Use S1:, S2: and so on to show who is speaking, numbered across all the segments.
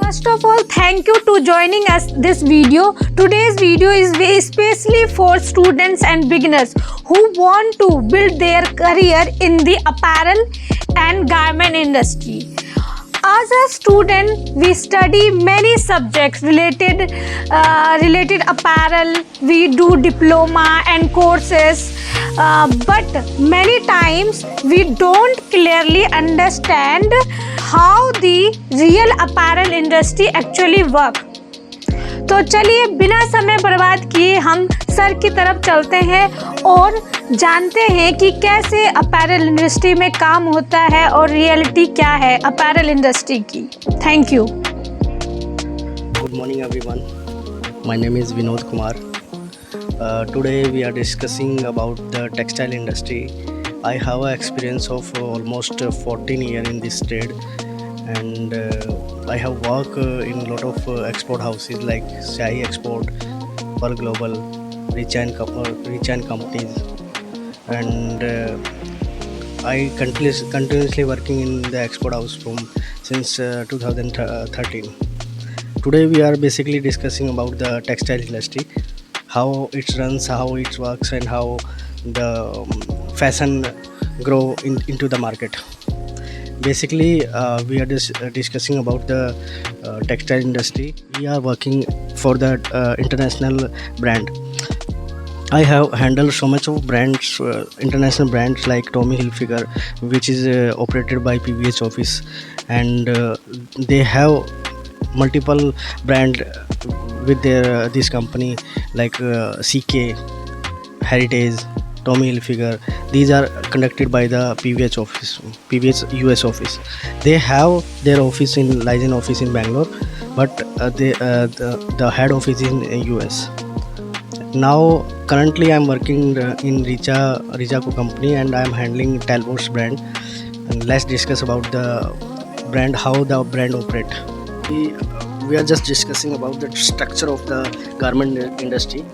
S1: First of all, thank you to joining us this video. Today's video is especially for students and beginners who want to build their career in the apparel and garment industry. As a student, we study many subjects related apparel. We do diploma and courses, but many times we don't clearly understand how the real apparel industry actually work. तो चलिए बिना समय बर्बाद किए हम sir की तरफ चलते हैं और जानते हैं कि कैसे अपैरल इंडस्ट्री में काम होता है और रियलिटी क्या है अपैरल इंडस्ट्री की। Thank you.
S2: Good morning everyone. My name is Vinod Kumar. Today we are discussing about the textile industry. I have an experience of almost 14 years in this trade, and I have worked in a lot of export houses like Shahi Export, Pearl Global, Rich and companies, and I continuously working in the export house since 2013. Today we are basically discussing about the textile industry, how it runs, how it works, and how the fashion grow into the market. Basically we are discussing about the textile industry. We are working for the international brand. I have handled so much of brands, international brands like Tommy Hilfiger, which is operated by PVH office, and they have multiple brand with their this company like CK, Heritage, Tommy Hilfiger. These are conducted by the PVH office, PVH US office. They have their office in license office in Bangalore, but the head office is in US. Now currently I am working in Richa Co company, and I am handling Talbot's brand. And let's discuss about the brand, how the brand operate. We are just discussing about the structure of the garment industry,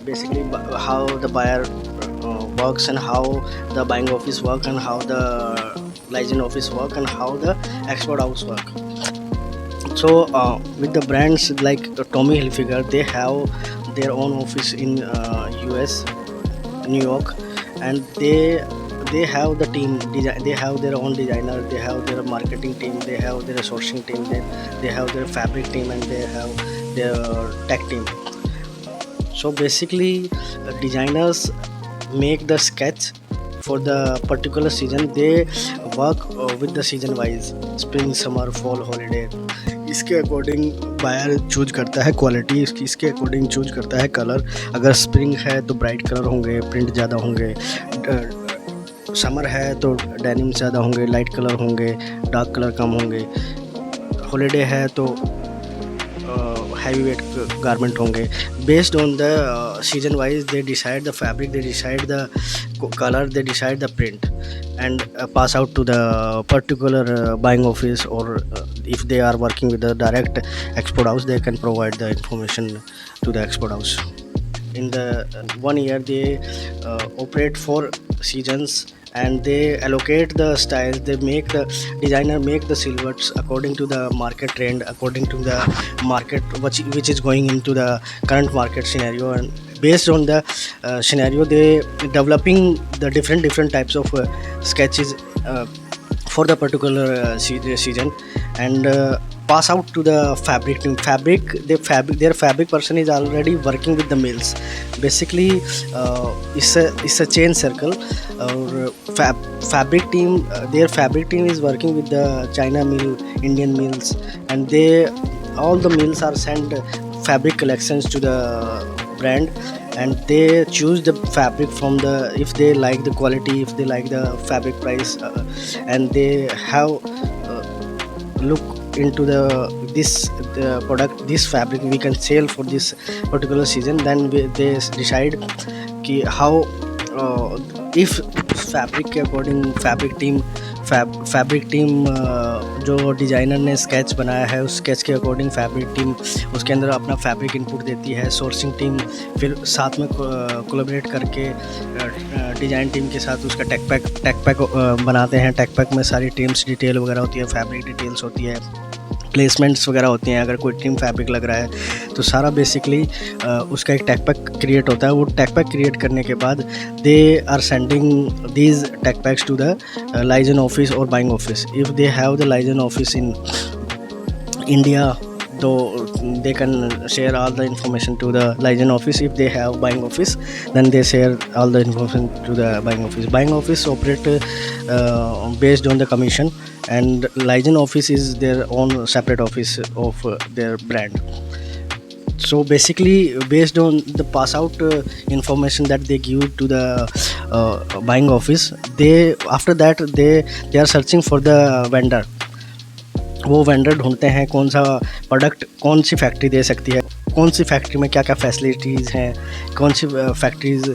S2: basically how the buyer works, and how the buying office work, and how the license office work, and how the export house work. So with the brands like Tommy Hilfiger, they have their own office in US, New York, and they have the team. They have their own designer, they have their marketing team, they have their sourcing team, they have their fabric team, and they have their tech team. So basically designers make the sketch for the particular season. They work with the season wise, spring, summer, fall, holiday. इसके according buyer choose करता है quality, इसके according choose करता है colour. अगर spring है तो bright colour होंगे, प्रिंट ज़्यादा होंगे. समर है तो डेनिम ज़्यादा होंगे, लाइट कलर होंगे, डार्क कलर कम होंगे. हॉलीडे है तो हैवी वेट गारमेंट होंगे. Based on the season wise they decide the fabric, they decide the colour, they decide the print, and pass out to the particular buying office, or if they are working with the direct export house, they can provide the information to the export house. In the 1 year they operate 4 seasons, and they allocate the styles. They make the designer make the silhouettes according to the market trend, according to the market which is going into the current market scenario, and based on the scenario they developing the different types of sketches for the particular season, and pass out to the fabric team. Their fabric person is already working with the mills. Basically it's a chain circle. Or fabric team, their fabric team is working with the China mill, Indian mills, and all the mills are sent fabric collections to the brand, and they choose the fabric from the, if they like the quality, if they like the fabric price, and they have look into the product, this fabric we can sell for this particular season. Then they decide कि how if fabric के according fabric team जो designer ने sketch बनाया है उस sketch के according fabric team उसके अंदर अपना फैब्रिक इनपुट देती है. सोर्सिंग टीम फिर साथ में कोलैबोरेट करके डिज़ाइन टीम के साथ उसका टेक पैक बनाते हैं. टेक पैक में सारी टीम्स डिटेल वगैरह होती है, फैब्रिक डिटेल्स होती है, प्लेसमेंट्स वगैरह होती हैं, अगर कोई ट्रिम फैब्रिक लग रहा है तो सारा बेसिकली उसका एक टैग पैक क्रिएट होता है। वो टैग पैक क्रिएट करने के बाद they are sending these tag packs to the license office और buying office. If they have the license office in India, though they can share all the information to the license office. If they have buying office, then they share all the information to the buying office. Buying office operate based on the commission, and license office is their own separate office of their brand. So basically, based on the pass out information that they give to the buying office, they after that they are searching for the vendor. वो vendor ढूंढते हैं कौन सा product कौन सी factory दे सकती है, कौन सी factory में क्या क्या फैसिलिटीज़ हैं, कौन सी फैक्ट्रीज़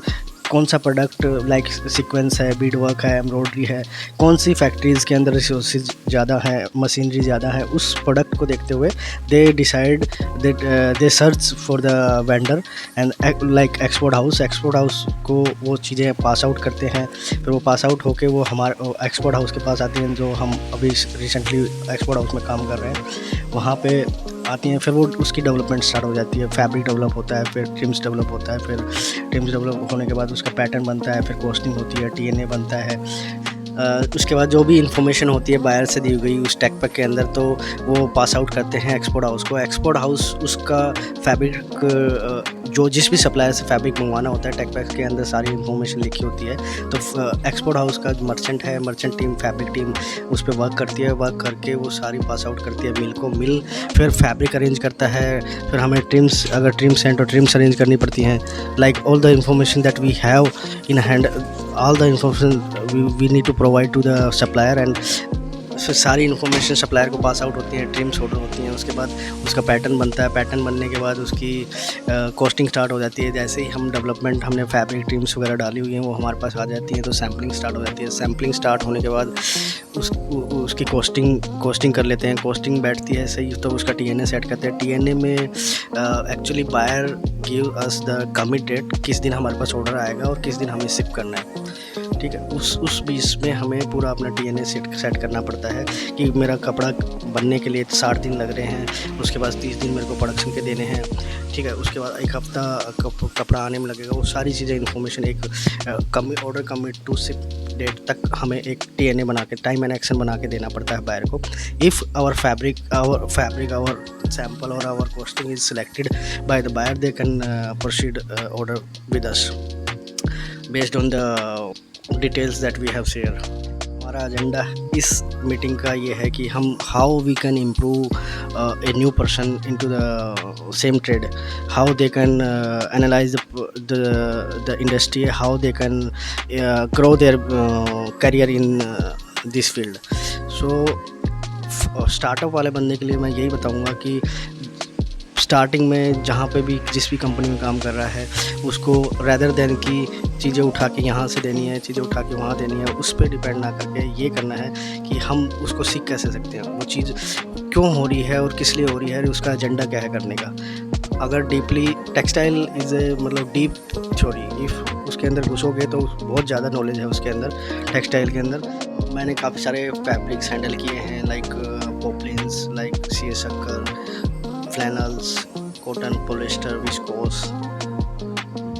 S2: कौन सा प्रोडक्ट लाइक सीक्वेंस है, बीड वर्क है, एम्ब्रॉयडरी है, कौन सी फैक्ट्रीज़ के अंदर रिसोर्सेज ज़्यादा हैं, मशीनरी ज़्यादा है। उस प्रोडक्ट को देखते हुए they decide that they search for the vendor and like export house को वो चीज़ें पास आउट करते हैं। फिर वो पास आउट होके वो हमारे एक्सपोर्ट हाउस के पास आती हैं, जो हम अभी रिसेंटली एक्सपोर्ट हाउस में काम कर रहे हैं वहाँ पे आती हैं। फिर वो उसकी डेवलपमेंट स्टार्ट हो जाती है, फैब्रिक डेवलप होता है, फिर ट्रिम्स डेवलप होता है, फिर ट्रिम्स डेवलप होने के बाद उसका पैटर्न बनता है, फिर कॉस्टिंग होती है, TNA बनता है। उसके बाद जो भी इंफॉर्मेशन होती है बायर से दी गई उस टैग पैक के अंदर, तो वो पास आउट करते हैं एक्सपोर्ट हाउस को। एक्सपोर्ट हाउस उसका फैब्रिक जो जिस भी सप्लायर से फैब्रिक मंगवाना होता है, टैग पैक के अंदर सारी इंफॉर्मेशन लिखी होती है। तो एक्सपोर्ट हाउस का मर्चेंट है, मर्चेंट टीम, फैब्रिक टीम उस पर वर्क करती है, वर्क करके वो सारी पास आउट करती है मिल को। मिल फिर फैब्रिक अरेंज करता है, फिर हमें ट्रिम्स, अगर ट्रिम्स हैं तो ट्रिम्स अरेंज करनी पड़ती हैं। Like all the information that we have in hand, all the information we need to provide to the supplier, and फिर सारी इन्फॉर्मेशन सप्लायर को पास आउट होती है, ट्रिम्स ऑर्डर होती हैं। उसके बाद उसका पैटर्न बनता है, पैटर्न बनने के बाद उसकी कॉस्टिंग स्टार्ट हो जाती है। जैसे ही हम डेवलपमेंट हमने फैब्रिक ट्रिम्स वगैरह डाली हुई हैं वो हमारे पास आ जाती हैं, तो सैम्पलिंग स्टार्ट हो जाती है। सैम्पलिंग स्टार्ट होने के बाद उसकी कॉस्टिंग कर लेते हैं। कॉस्टिंग बैठती है सही तो उसका TNA सेट करते हैं। TNA में actually buyer give us the commit date, किस दिन हमारे पास ऑर्डर आएगा और किस दिन हमें शिप करना है, ठीक है। उस बीच में हमें पूरा अपना TNA सेट करना पड़ता है कि मेरा कपड़ा बनने के लिए 60 दिन लग रहे हैं, उसके बाद 30 दिन मेरे को प्रोडक्शन के देने हैं, ठीक है। उसके बाद एक हफ़्ता कपड़ा आने में लगेगा। वो सारी चीज़ें इन्फॉर्मेशन एक order commit to ship date तक हमें एक TNA बना के, टाइम एंड एक्शन बना के देना पड़ता है बायर को। If our fabric our sample और our costing is selected by the buyer, they can proceed order with us based on the details that we have share. हमारा एजेंडा इस meeting का ये है कि हम how we can improve a new person into the same trade, how they can analyse the industry, how they can grow their career in this field. So startup वाले बंदे के लिए मैं यही बताऊंगा कि स्टार्टिंग में जहाँ पे भी जिस भी कंपनी में काम कर रहा है उसको रैदर देन कि चीज़ें उठा के यहाँ से देनी है, चीज़ें उठा के वहाँ देनी है, उस पर डिपेंड ना करके ये करना है कि हम उसको सीख कैसे सकते हैं, वो चीज़ क्यों हो रही है और किस लिए हो रही है, उसका एजेंडा क्या है करने का। अगर डीपली टेक्सटाइल इज़ ए मतलब डीप थ्योरी, इफ़ उसके अंदर घुसोगे तो बहुत ज़्यादा नॉलेज है उसके अंदर, टेक्सटाइल के अंदर। मैंने काफ़ी सारे फैब्रिक्स हैंडल किए हैं, लाइक पॉपलिन्स, लाइक CS शक्कर, फ्लैनल्स, कॉटन, पॉलिस्टर, विस्कोस,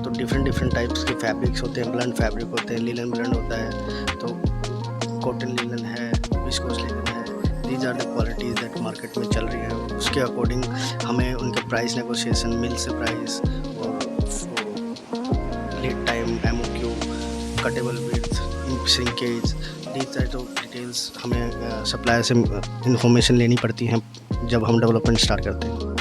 S2: तो डिफरेंट टाइप्स के फैब्रिक्स होते हैं। ब्लेंड फैब्रिक होते हैं, लिनन ब्लेंड होता है, तो कॉटन लिनन है, विस्कोस लिनन है। These are the qualities that market में चल रही है। उसके अकॉर्डिंग हमें उनके प्राइस नेगोशिएशन, मिल से प्राइस और lead time, MOQ, cuttable width, shrinkage, these type of details हमें सप्लायर से इंफॉर्मेशन लेनी पड़ती हैं जब हम डेवलपमेंट स्टार्ट करते हैं।